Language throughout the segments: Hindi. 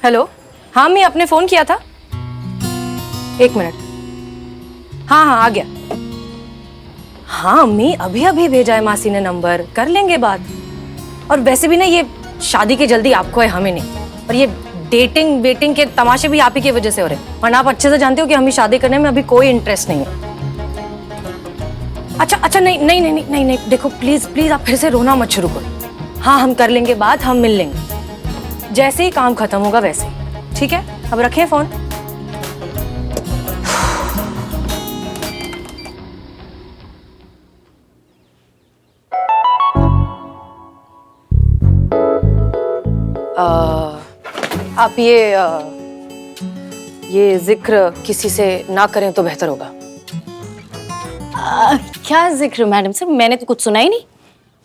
हेलो, हाँ मैं आपने फोन किया था। एक मिनट। हाँ हाँ आ गया। हाँ अम्मी अभी अभी भेजा है मासी ने नंबर, कर लेंगे बात। और वैसे भी ना ये शादी के जल्दी आपको है, हमें नहीं। और ये डेटिंग वेटिंग के तमाशे भी आप ही की वजह से हो रहे हैं। और आप अच्छे से जानते हो कि हमें शादी करने में अभी कोई इंटरेस्ट नहीं है। अच्छा अच्छा नहीं नहीं नहीं नहीं नहीं, देखो प्लीज प्लीज आप फिर से रोना मत शुरू करो। हाँ हम कर लेंगे बात, हम मिल लेंगे जैसे ही काम खत्म होगा वैसे ही। ठीक है, अब रखें फोन। आप ये जिक्र किसी से ना करें तो बेहतर होगा। क्या जिक्र मैडम सर, मैंने तो कुछ सुना ही नहीं।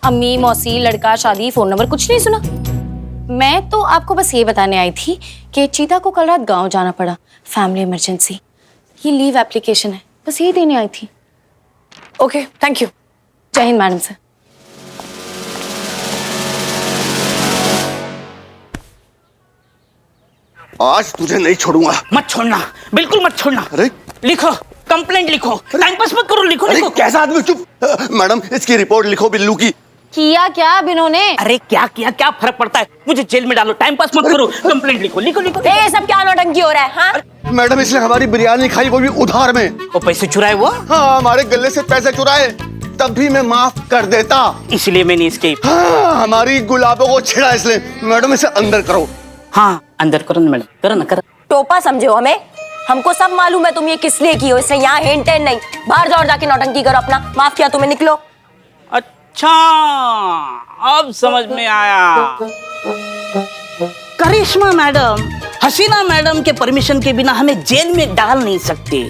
अम्मी मौसी लड़का शादी फोन नंबर कुछ नहीं सुना। मैं तो आपको बस ये बताने आई थी कि चीता को कल रात गांव जाना पड़ा, फैमिली इमरजेंसी। ये लीव एप्लीकेशन है, बस यही देने आई थी। Okay thank you. जय हिंद मैडम सर। आज तुझे नहीं छोड़ूंगा। मत छोड़ना, बिल्कुल मत छोड़ना। अरे लिखो, कंप्लेंट लिखो, टाइम पास मत करो, लिखो अरे लिखो। कैसा आदमी, चुप। मैडम इसकी रिपोर्ट लिखो बिल्लू की। किया क्या अब इन्होंने? अरे क्या किया, क्या फर्क पड़ता है, मुझे जेल में डालो, टाइम पास मत करो, कंप्लेंट लिखो लिखो लिखो। ये सब क्या नौटंकी हो रहा है? हाँ मैडम इसने हमारी बिरयानी खाई, वो भी उधार में। वो पैसे चुराए वो? हाँ हमारे गले से पैसे चुराए, तब भी मैं माफ कर देता। इसलिए मैंने इसके हमारी गुलाबों को छिड़ा इसलिए। मैडम इसे अंदर करो। हाँ अंदर करो ना मैडम, करो ना करो। टोपा समझे हो हमें? हमको सब मालूम है तुम ये किस लिए की हो, इसलिए यहाँ हिंट है नहीं। बाहर जाओ और जाके नौटंकी करो अपना। माफ किया तुम्हें, निकलो। अच्छा अब समझ में आया। करिश्मा मैडम, हसीना मैडम के परमिशन के बिना हमें जेल में डाल नहीं सकते।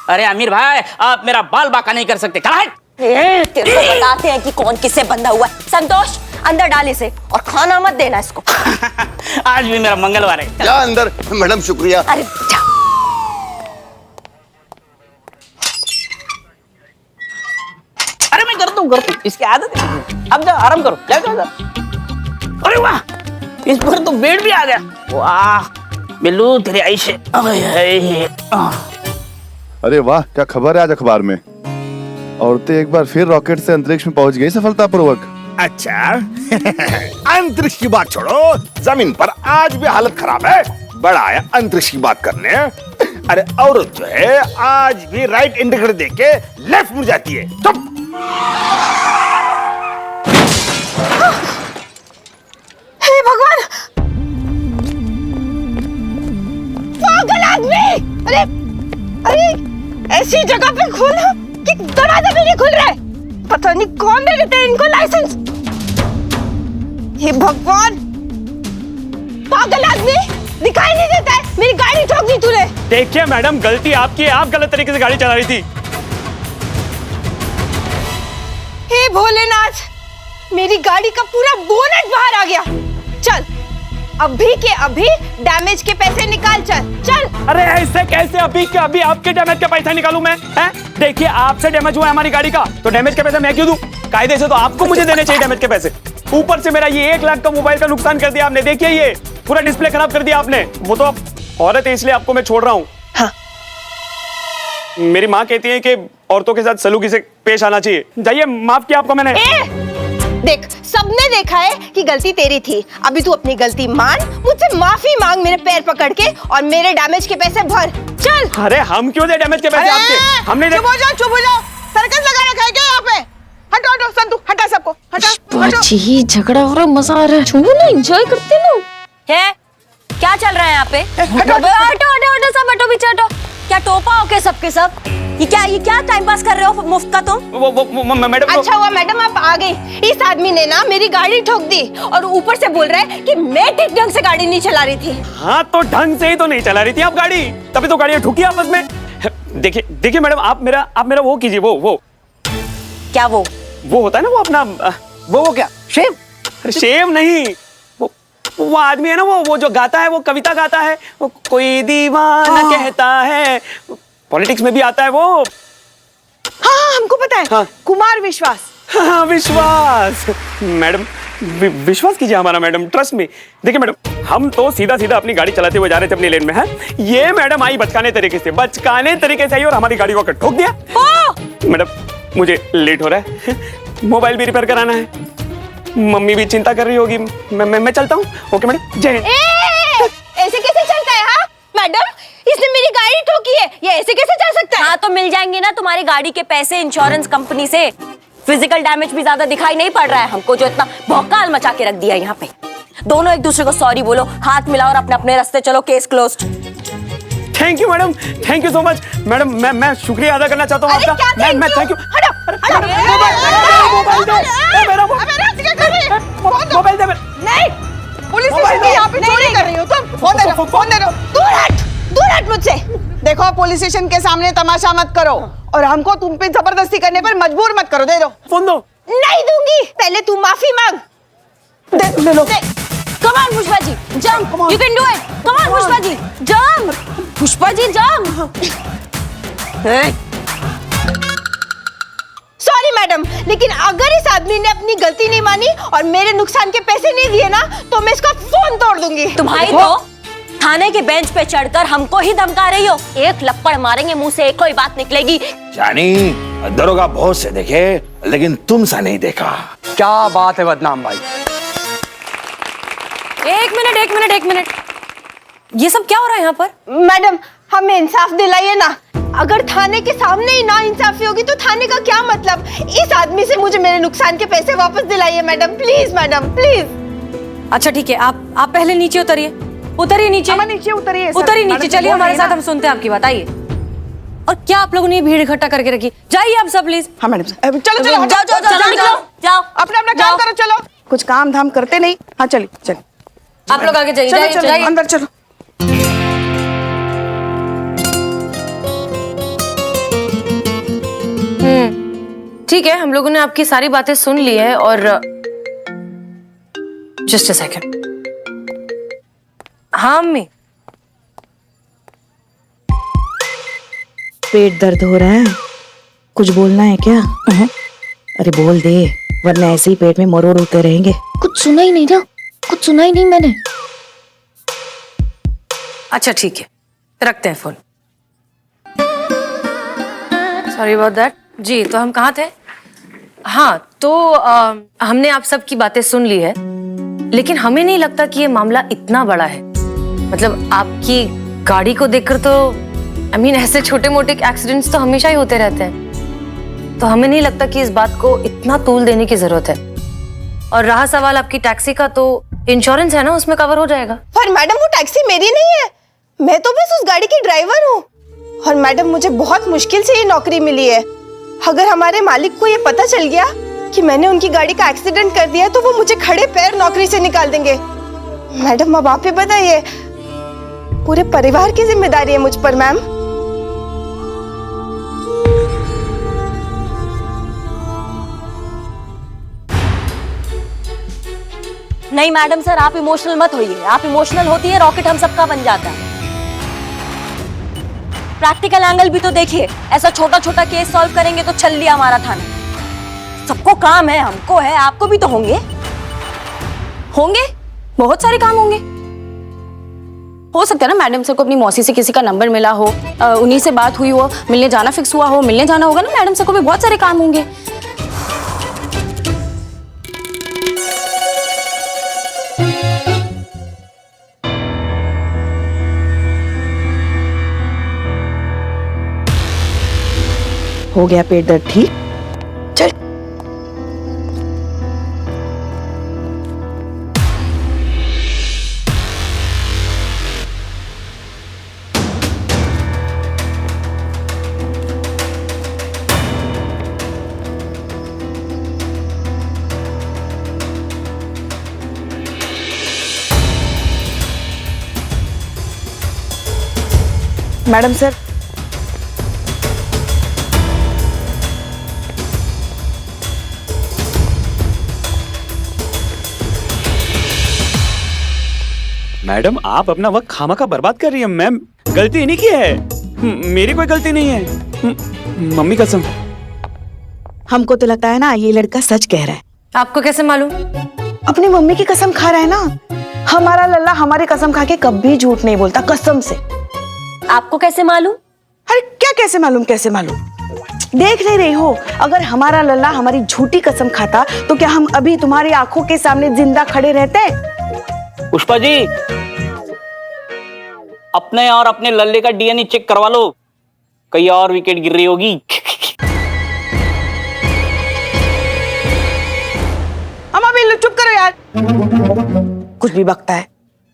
अरे अमीर भाई, आप मेरा बाल बांका नहीं कर सकते। तेरे को बताते हैं कि कौन किससे बंधा हुआ है। संतोष अंदर डाल इसे और खाना मत देना इसको। आज भी मेरा मंगलवार है। क्या अंदर? मैडम शुक्रिया। अरे जा। अरे मैं करता हूँ, इसकी आदत है। अब जाओ आराम करो, जाओ जाओ जाओ। अरे वाह, इस पर तो बेड भी आ गया। वाह बिल्लू तेरी आइश है। अरे वाह, क्या खबर है आज अखबार में? औरतें एक बार फिर रॉकेट से अंतरिक्ष में पहुंच गई सफलतापूर्वक। अच्छा अंतरिक्ष की बात छोड़ो, जमीन पर आज भी हालत खराब है। बड़ा आया अंतरिक्ष की बात करने। अरे औरत जो है आज भी राइट इंडिकेटर देके लेफ्ट मुड़ जाती है। चुप। हे भगवान, पागल आदमी! अरे अरे ऐसी जगह पे खोला कि दरवाजा भी नहीं खुल रहा है। पता नहीं कौन दे देते हैं इनको लाइसेंस। हे भगवान, पागल आदमी, दिखाई नहीं देता है। मेरी गाड़ी ठोक दी तूने। देखिए मैडम, गलती आपकी है, आप गलत तरीके से गाड़ी चला रही थी। हे भोलेनाथ, मेरी गाड़ी का पूरा बोनट बाहर आ गया। चल अभी के अभी डैमेज के पैसे निकाल, चल चल। अरे ऐसे कैसे अभी के अभी आपके डैमेज के पैसा निकालूं मैं? हैं? देखिए आपसे डैमेज हुआ है हमारी गाड़ी का, तो डैमेज के पैसे मैं क्यों दूं? कायदे से तो आपको मुझे देने चाहिए डैमेज के पैसे। ऊपर से मेरा ये 1 लाख का मोबाइल का नुकसान कर दिया आपने। देखिए ये पूरा डिस्प्ले खराब कर दिया आपने। वो तो आप औरत है इसलिए आपको मैं छोड़ रहा हूँ। हाँ। मेरी माँ कहती है कि औरतों के साथ सलूकी से पेश आना चाहिए। जाइए, माफ किया आपको मैंने। देख, सबने देखा है कि गलती तेरी थी। अभी तू अपनी गलती मान, मुझसे माफी मांग मेरे पैर पकड़ के, और मेरे डैमेज के पैसे भर। चल। अरे हम क्यों दे डैमेज के पैसे आपके? हमने चुप हो जाओ। सर्कस लगा रखा है क्या यहाँ पे? हटो हटो संतू, हटा सबको, हटा। जी झगड़ा हो रहा, मजा आ रहा है। छोड़ो ना, एंजॉय करते ना। है क्या चल रहा है यहाँ पे? हटो सब, हटो पीछे हटो। क्या टोपा हो के सबके सब? ये क्या टाइम पास कर रहे हो मुफ्त का तुम? वो मैडम। अच्छा हुआ मैडम आप आ गई। इस आदमी ने ना मेरी गाड़ी ठोक दी और ऊपर से बोल रहा है कि मैं ठीक ढंग से गाड़ी नहीं चला रही थी। हाँ तो ढंग से ही तो नहीं चला रही थी आप गाड़ी, तभी तो गाड़ी ठुकी आपस में। देखिए मैडम, आप मेरा वो कीजिए। वो क्या वो होता है ना, वो अपना वो क्या शेव? शेव नहीं, वो आदमी है ना, वो जो गाता है, वो कविता गाता है, वो कोई दीवाना कहता है, पॉलिटिक्स में भी आता है वो। हाँ हमको पता है। हाँ। कुमार विश्वास। हाँ विश्वास। मैडम विश्वास कीजिए हमारा मैडम, ट्रस्ट मी। देखिए मैडम, हम तो सीधा सीधा अपनी गाड़ी चलाते हुए जा रहे थे अपनी लेन में, है। ये मैडम आई बचकाने तरीके से आई और हमारी गाड़ी को आकर ठोक दिया। मैडम मुझे लेट हो रहा है, मोबाइल भी रिपेयर कराना है, मम्मी भी चिंता कर रही होगी, मैं चलता हूँ। ओके मैडम, जय हिंद। ऐसे कैसे चलता है? हाँ मैडम, इसने मेरी गाड़ी ठोकी है, ये ऐसे कैसे चल सकता है? हाँ तो मिल जाएंगे ना तुम्हारी गाड़ी के पैसे इंश्योरेंस कंपनी से। फिजिकल डैमेज भी ज्यादा दिखाई नहीं पड़ रहा है हमको, जो इतना भौकाल मचा के रख दिया यहाँ पे। दोनों एक दूसरे को सॉरी बोलो, हाथ मिलाओ और अपने अपने रास्ते चलो, case closed. Thank you madam, thank you so much madam. मैं शुक्रिया अदा करना चाहता हूँ आपका। मैं थैंक यू। मोबाइल दे। नहीं, पुलिस स्टेशन के यहाँ पे चोरी कर रही हो तुम। फोन दे दो। दूर हट मुझसे। देखो, पुलिस स्टेशन के सामने तमाशा मत करो और हमको तुम पे जबरदस्ती करने पर मजबूर मत करो। दे दो फोन। दो। नहीं दूंगी, पहले तू माफी मांग। ले लो। Come on Pushpa ji, jump, you can do it. Come on Pushpa ji, jump. Pushpa ji jump. Sorry madam, लेकिन अगर इस आदमी ने अपनी गलती नहीं मानी और मेरे नुकसान के पैसे नहीं दिए ना, तो मैं इसका फोन तोड़ दूंगी। तुम्हारी तो थाने के बेंच पे चढ़कर हमको ही धमका रही हो। एक लपड़ मारेंगे, मुंह से एक कोई बात निकलेगी। जानी, दरोगा बहुत से देखे लेकिन तुमसा नहीं देखा। क्या बात है बदनाम भाई। एक मिनट, ये सब क्या हो रहा है यहाँ पर? मैडम, हमें इंसाफ दिलाइए ना। अगर थाने के सामने ही ना इंसाफी होगी तो थाने का क्या मतलब? इस आदमी से मुझे मेरे नुकसान के पैसे वापस दिलाइए मैडम, प्लीज मैडम, प्लीज। अच्छा ठीक है, आप पहले नीचे उतरिए नीचे। उतरिए नीचे, चलिए हमारे साथ, हम सुनते हैं आपकी बात। आइए। और क्या आप लोगों ने भीड़ इकट्ठा करके रखी? जाइए आप सब प्लीज। हाँ मैडम, चलो जाओ जाओ, अपना अपना काम करो। चलो, कुछ काम धाम करते नहीं। हाँ चलिए आप लोग आगे जाइए, जाइए अंदर चलो। ठीक है, हम लोगों ने आपकी सारी बातें सुन ली है और जस्ट अ सेकंड। हाँ अम्मी, पेट दर्द हो रहा है, कुछ बोलना है क्या? अरे बोल दे, वरना ऐसे ही पेट में मरोड़ होते रहेंगे। कुछ सुना ही नहीं ना, कुछ सुना ही नहीं मैंने। अच्छा ठीक है, रखते हैं फोन। Sorry about that. जी, तो हम कहाँ थे? हाँ तो हमने आप सबकी बातें सुन ली है, लेकिन हमें नहीं लगता कि ये मामला इतना बड़ा है। मतलब आपकी गाड़ी को देखकर तो ऐसे छोटे मोटे एक्सीडेंट्स तो हमेशा ही होते रहते हैं, तो हमें नहीं लगता कि इस बात को इतना तूल देने की जरूरत है। और रहा सवाल आपकी टैक्सी का, तो इंश्योरेंस है ना, उसमें कवर हो जाएगा। पर मैडम, वो टैक्सी मेरी नहीं है, मैं तो बस उस गाड़ी की ड्राइवर हूँ। और मैडम, मुझे बहुत मुश्किल से ये नौकरी मिली है। अगर हमारे मालिक को ये पता चल गया कि मैंने उनकी गाड़ी का एक्सीडेंट कर दिया, तो वो मुझे खड़े पैर नौकरी से निकाल देंगे। मैडम, अब आप ही बताइए, पूरे परिवार की जिम्मेदारी है मुझ पर मैम। नहीं मैडम सर, आप इमोशनल मत होइए। आप इमोशनल होती है, रॉकेट हम सबका बन जाता है। प्रैक्टिकल एंगल भी तो देखिए, ऐसा छोटा छोटा केस सॉल्व करेंगे तो चल लिया हमारा थाना। सबको काम है, हमको है, आपको भी तो होंगे बहुत सारे काम होंगे। हो सकता है ना मैडम सर को अपनी मौसी से किसी का नंबर मिला हो, उन्हीं से बात हुई हो, मिलने जाना फिक्स हुआ हो, मिलने जाना होगा ना। मैडम सर को भी बहुत सारे काम होंगे। हो गया पेट दर्द ठीक? चल। मैडम सर, मैडम आप अपना वक्त खामखा बर्बाद कर रही है। मैम, गलती इन्हीं की है, मेरी कोई गलती नहीं है। मम्मी कसम। हमको तो लगता है ना ये लड़का सच कह रहा है। आपको कैसे मालूम? अपनी मम्मी की कसम खा रहा है ना। हमारा लल्ला हमारी कसम खा के कभी झूठ नहीं बोलता, कसम से। आपको कैसे मालूम? अरे क्या कैसे मालूम, कैसे मालूम? देख नहीं रही हो, अगर हमारा लल्ला हमारी झूठी कसम खाता तो क्या हम अभी तुम्हारी आंखों के सामने जिंदा खड़े रहते? पुष्पा जी, अपने और अपने लल्ले का डीएनए चेक करवा लो, कहीं और विकेट गिर रही होगी। अम्मा बिल्लू चुप करो यार, कुछ भी बकता है।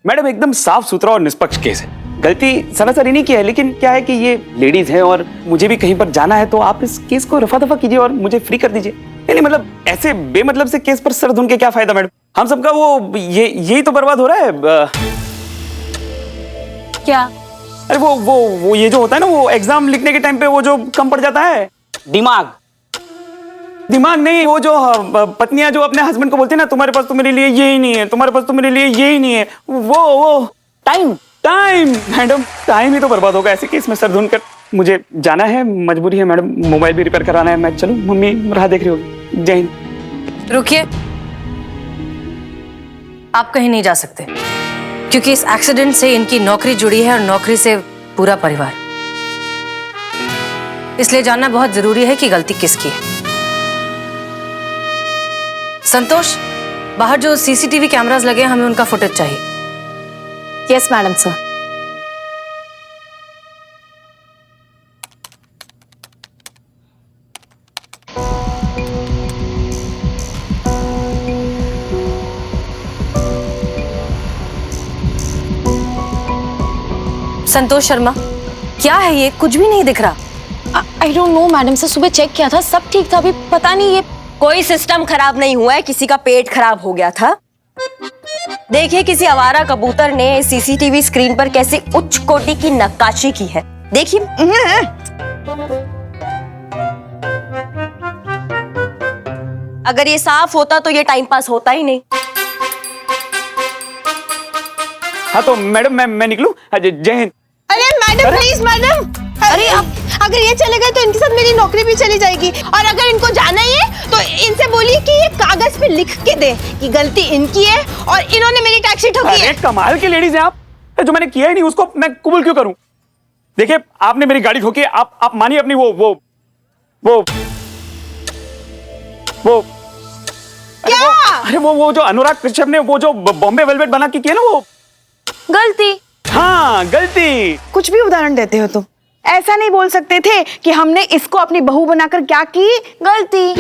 मैडम एकदम साफ सुथरा और निष्पक्ष केस है। गलती सरासर इन्हीं की है, लेकिन क्या है कि ये लेडीज हैं और मुझे भी कहीं पर जाना है, तो आप इस केस को रफा दफा कीजिए और मुझे फ्री कर दीजिए। नहीं मतलब ऐसे बेमतलब से केस पर सर धुन के क्या फायदा मैडम? हम सबका वो यही तो बर्बाद हो रहा है। क्या? अरे वो ये जो होता है ना, वो एग्जाम लिखने के टाइम पे वो जो कम पड़ जाता है, दिमाग नहीं, वो जो पत्नियां जो अपने हस्बैंड को बोलती है ना, तुम्हारे पास तो मेरे लिए ये ही नहीं है, तुम्हारे पास तो मेरे लिए ये ही नहीं है, वो टाइम मैडम, टाइम ही तो बर्बाद होगा ऐसे केस में सर धुन कर। मुझे जाना है, मजबूरी है मैडम, मोबाइल भी रिपेयर कराना है। मैं चलूं? मम्मी राह देख रही होगी। जय हिंद। रुकिए, आप कहीं नहीं जा सकते, क्योंकि इस एक्सीडेंट से इनकी नौकरी जुड़ी है और नौकरी से पूरा परिवार। इसलिए जानना बहुत जरूरी है कि गलती किसकी है। संतोष, बाहर जो सीसीटीवी कैमरास लगे हैं, हमें उनका फुटेज चाहिए। Yes madam sir. Santosh Sharma, क्या है ये? कुछ भी नहीं दिख रहा। I don't know madam sir, सुबह चेक किया था, सब ठीक था, अभी पता नहीं ये कोई सिस्टम खराब नहीं हुआ है, किसी का पेट खराब हो गया था। देखिए, किसी आवारा कबूतर ने सीसीटीवी स्क्रीन पर कैसे उच्च कोटि की नक्काशी की है, देखिए। अगर ये साफ होता तो ये टाइम पास होता ही नहीं। हाँ तो मैडम मैं निकलूं? जय हिंद। अरे मैडम प्लीज मैडम, अरे आप अगर ये चले गए तो इनके साथ मेरी नौकरी भी चली जाएगी। और अगर इनको जाना ही है तो इनसे बोलिए कि ये कागज पे लिख के दे कि गलती इनकी है और इन्होंने मेरी टैक्सी ठोकी है। कमाल की लेडीज हैं आप, जो मैंने किया ही नहीं उसको मैं कबूल क्यों करूं? देखिए, आपने मेरी गाड़ी ठोकी, आप मानिए अपनी वो क्या? अरे वो जो अनुराग कश्यप ने वो जो बॉम्बे वेलवेट बना के किया ना, वो गलती। हाँ गलती। कुछ भी उदाहरण देते हो तुम, ऐसा नहीं बोल सकते थे कि हमने इसको अपनी बहू बनाकर क्या की? गलती।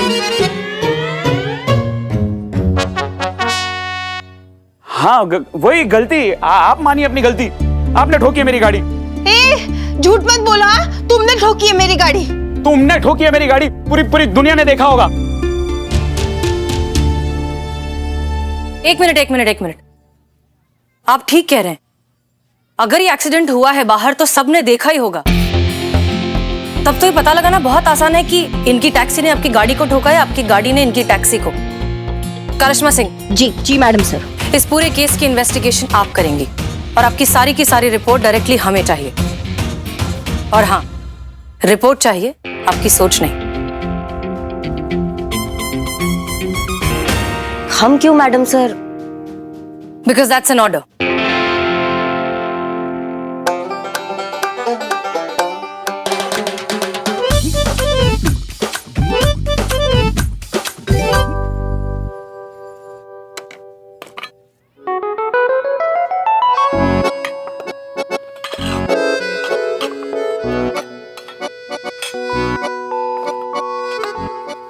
हाँ वही गलती। आप मानिए अपनी गलती, आपने ठोकी है मेरी गाड़ी। झूठ मत बोलो, हाँ? तुमने ठोकी है मेरी गाड़ी। तुमने ठोकी है मेरी गाड़ी, पूरी दुनिया ने देखा होगा। एक मिनट, आप ठीक कह रहे हैं। अगर ये एक्सीडेंट हुआ है बाहर तो सबने देखा ही होगा, तब तो ये पता लगाना बहुत आसान है कि इनकी टैक्सी ने आपकी गाड़ी को ठोका है, आपकी गाड़ी ने इनकी टैक्सी को। करिश्मा सिंह। जी मैडम सर। इस पूरे केस की इन्वेस्टिगेशन आप करेंगी और आपकी सारी की सारी रिपोर्ट डायरेक्टली हमें चाहिए। और हाँ, रिपोर्ट चाहिए, आपकी सोच नहीं। हम क्यों madam sir? Because that's an order.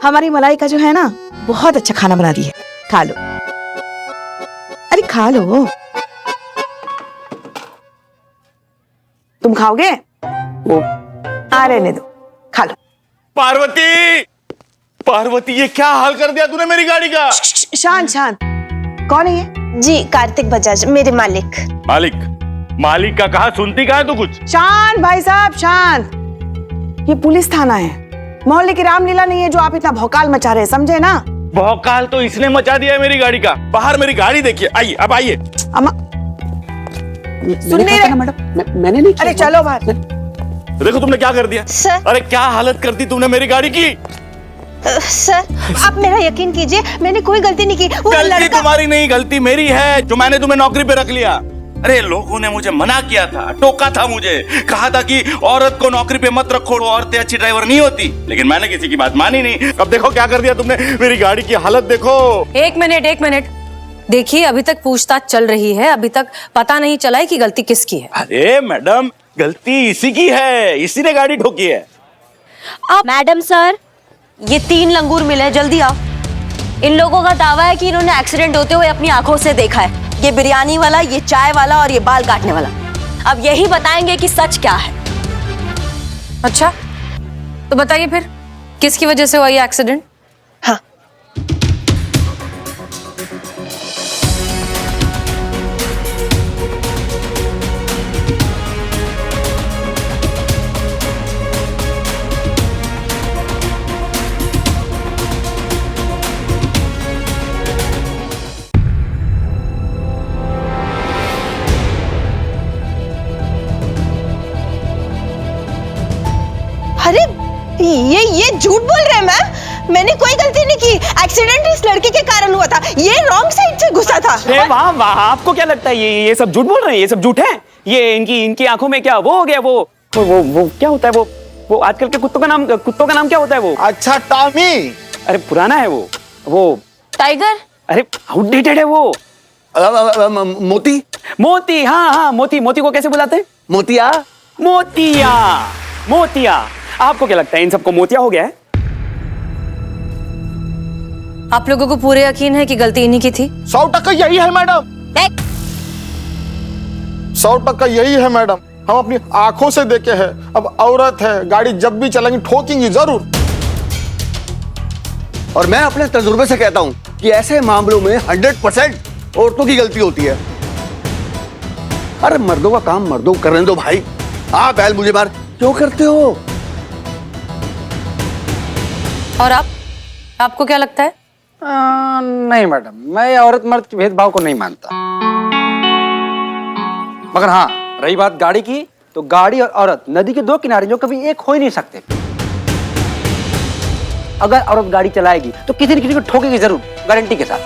हमारी मलाइका जो है ना, बहुत अच्छा खाना बना दी है, खा लो। अरे खा लो। तुम खाओगे? रहने दो, खा लो। पार्वती ये क्या हाल कर दिया तूने मेरी गाड़ी का? शांत। कौन है ये? जी कार्तिक बजाज, मेरे मालिक। मालिक का कहा, सुनती कहा है तू कुछ? शांत भाई साहब, शांत। ये पुलिस थाना है, मोहल्ले की रामलीला नहीं है जो आप इतना भौकाल मचा रहे हैं, समझे ना? भौकाल तो इसने मचा दिया है मेरी गाड़ी का। बाहर मेरी गाड़ी देखिए, आइए अब आइए। अम्मा सुन नहीं रहे? मैडम मैंने नहीं किया। अरे चलो बाहर। देखो तुमने क्या कर दिया। सर। अरे क्या हालत कर दी तुमने मेरी गाड़ी की। सर आप मेरा यकीन कीजिए, मैंने कोई गलती नहीं की। वो गलती लड़का तुम्हारी नहीं, गलती मेरी है जो मैंने तुम्हें नौकरी पे रख लिया। अरे लोगों ने मुझे मना किया था, टोका था मुझे, कहा था कि औरत को नौकरी पे मत रखो, औरतें अच्छी ड्राइवर नहीं होती, लेकिन मैंने किसी की बात मानी नहीं। अब देखो क्या कर दिया तुमने, मेरी गाड़ी की हालत देखो। एक मिनट देखिए, अभी तक पूछताछ चल रही है, अभी तक पता नहीं चला है कि गलती किसकी है। अरे मैडम, गलती इसी की है, इसी ने गाड़ी ठोकी है। मैडम सर, ये 3 लंगूर मिले, जल्दी आओ। इन लोगों का दावा है कि इन्होंने एक्सीडेंट होते हुए अपनी आंखों से देखा है। ये बिरयानी वाला, ये चाय वाला और ये बाल काटने वाला। अब यही बताएंगे कि सच क्या है। अच्छा, तो बताइए फिर किसकी वजह से हुआ ये एक्सीडेंट? हाँ, अरे ये झूठ बोल रहे हैं मैम, मैंने कोई गलती नहीं की। एक्सीडेंट इस लड़के के कारण हुआ था, ये रॉन्ग साइड से घुसा था। अरे वाह वाह, आपको क्या लगता है ये सब झूठ बोल रहे हैं? ये सब झूठ है। ये इनकी आंखों में क्या वो हो गया, वो क्या होता है, वो आजकल के कुत्तों का नाम क्या होता है वो? अच्छा टॉमी। अरे पुराना है वो टाइगर। अरे आउटडेटेड है वो। मोती। मोती, हाँ, मोती को कैसे बुलाते हैं? मोतिया। मोतिया। आपको क्या लगता है इन सबको मोतिया हो गया है? आप लोगों को पूरे यकीन है कि गलती इन्हीं की थी? 100% यही है मैडम, 100% यही है मैडम। हम अपनी आंखों से देखे हैं। अब औरत है, गाड़ी जब भी चलेंगी ठोकेंगी जरूर। और मैं अपने तजुर्बे से कहता हूं कि ऐसे मामलों में 100% औरतों की गलती होती है। अरे मर्दों का काम मर्दों को करने दो भाई। आप बैल मुझे बार क्यों करते हो? और आपको क्या लगता है? नहीं मैडम, मैं औरत मर्द के भेदभाव को नहीं मानता। मगर हाँ, रही बात गाड़ी की, तो गाड़ी और औरत नदी के 2 किनारे जो कभी एक हो ही नहीं सकते। अगर औरत गाड़ी चलाएगी तो किसी न किसी को ठोकेगी जरूर, गारंटी के साथ।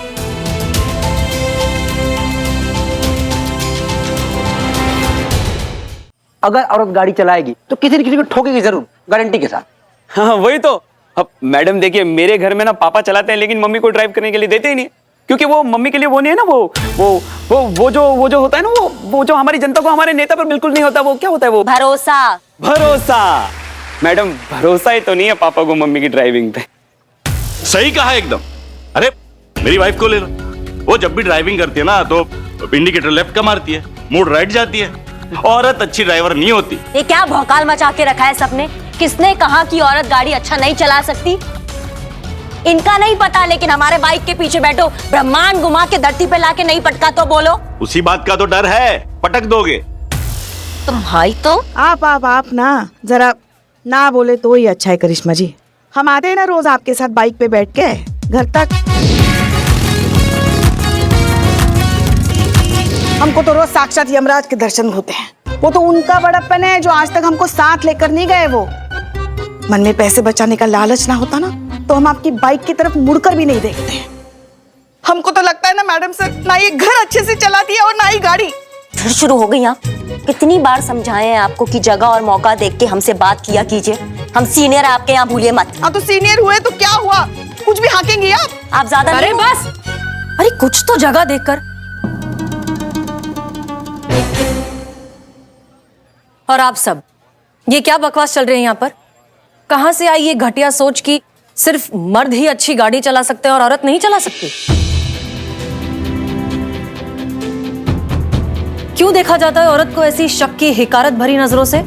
अगर औरत गाड़ी चलाएगी तो किसी न किसी को ठोकेगी जरूर, गारंटी के साथ। हाँ वही तो। अब मैडम देखिए, मेरे घर में ना पापा चलाते हैं, लेकिन मम्मी को ड्राइव करने के लिए देते ही नहीं, क्योंकि वो मम्मी के लिए वो नहीं है ना, वो जो होता है ना, वो जो हमारी जनता को हमारे नेता पर बिल्कुल नहीं होता। वो क्या होता है वो? भरोसा। मैडम भरोसा ही तो नहीं है पापा को मम्मी की ड्राइविंग पे। सही कहा एकदम। अरे मेरी वाइफ को ले लो, वो जब भी ड्राइविंग करती है ना तो इंडिकेटर लेफ्ट का मारती है, मोड़ राइट जाती है। औरत अच्छी ड्राइवर नहीं होती। ये क्या भौकाल मचा के रखा है सबने? किसने कहा कि औरत गाड़ी अच्छा नहीं चला सकती? इनका नहीं पता, लेकिन हमारे बाइक के पीछे बैठो, ब्रह्मांड घुमा के धरती पे लाके नहीं पटका तो बोलो। उसी बात का तो डर है, पटक दोगे। तुम भाई तो आप ना जरा ना बोले तो ही अच्छा है करिश्मा जी। हम आते हैं ना रोज आपके साथ बाइक पे बैठ के घर तक। हमको तो रोज साक्षात यमराज के दर्शन होते हैं। वो तो उनका बड़प्पन है जो आज तक हमको साथ लेकर नहीं गए। वो मन में पैसे बचाने का लालच ना होता ना तो हम आपकी बाइक की तरफ मुड़कर भी नहीं देखते। हमको तो लगता है ना मैडम सर, ना ये घर अच्छे से चलाती है और ना ही गाड़ी। फिर शुरू हो गई आप। कितनी बार समझाए हैं आपको कि जगह और मौका देख के हमसे बात किया कीजिए। हम सीनियर आपके यहाँ, भूलिए मत। हाँ तो सीनियर हुए तो क्या हुआ, कुछ भी हाकेंगी आप ज्यादा। अरे बस, अरे कुछ तो जगह देखकर। और आप सब ये क्या बकवास चल रही है यहाँ पर? कहां से आई ये घटिया सोच कि सिर्फ मर्द ही अच्छी गाड़ी चला सकते हैं और औरत नहीं चला सकती? क्यों देखा जाता है औरत को ऐसी शक की हिकारत भरी नजरों से?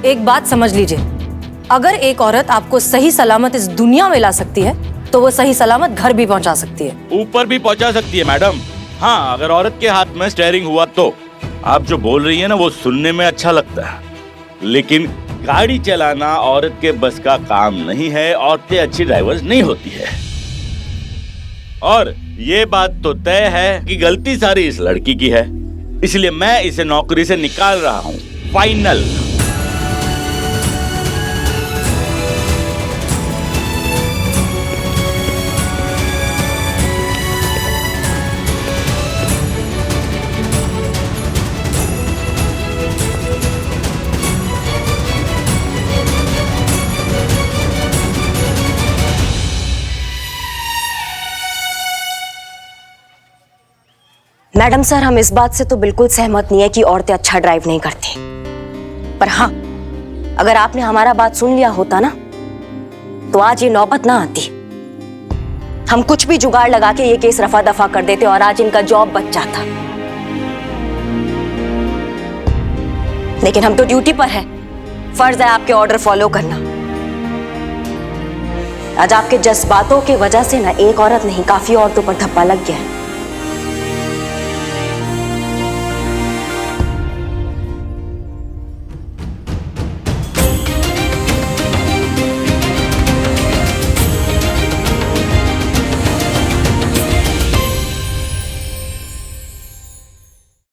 एक बात समझ लीजिए, अगर एक औरत आपको सही सलामत इस दुनिया में ला सकती है तो वो सही सलामत घर भी पहुंचा सकती है, ऊपर भी पहुंचा सकती है मैडम। हाँ, अगर औरत के हाथ में स्टीयरिंग हुआ तो। आप जो बोल रही है ना वो सुनने में अच्छा लगता है, लेकिन गाड़ी चलाना औरत के बस का काम नहीं है। औरतें अच्छी ड्राइवर्स नहीं होती है। और ये बात तो तय है कि गलती सारी इस लड़की की है, इसलिए मैं इसे नौकरी से निकाल रहा हूँ। फाइनल। मैडम सर, हम इस बात से तो बिल्कुल सहमत नहीं है कि औरतें अच्छा ड्राइव नहीं करती, पर हाँ, अगर आपने हमारा बात सुन लिया होता ना तो आज ये नौबत ना आती। हम कुछ भी जुगाड़ लगा के ये केस रफा दफा कर देते और आज इनका जॉब बच जाता। लेकिन हम तो ड्यूटी पर है, फर्ज है आपके ऑर्डर फॉलो करना। आज आपके जज्बातों की वजह से ना एक औरत नहीं, काफी औरतों पर धब्बा लग गया है।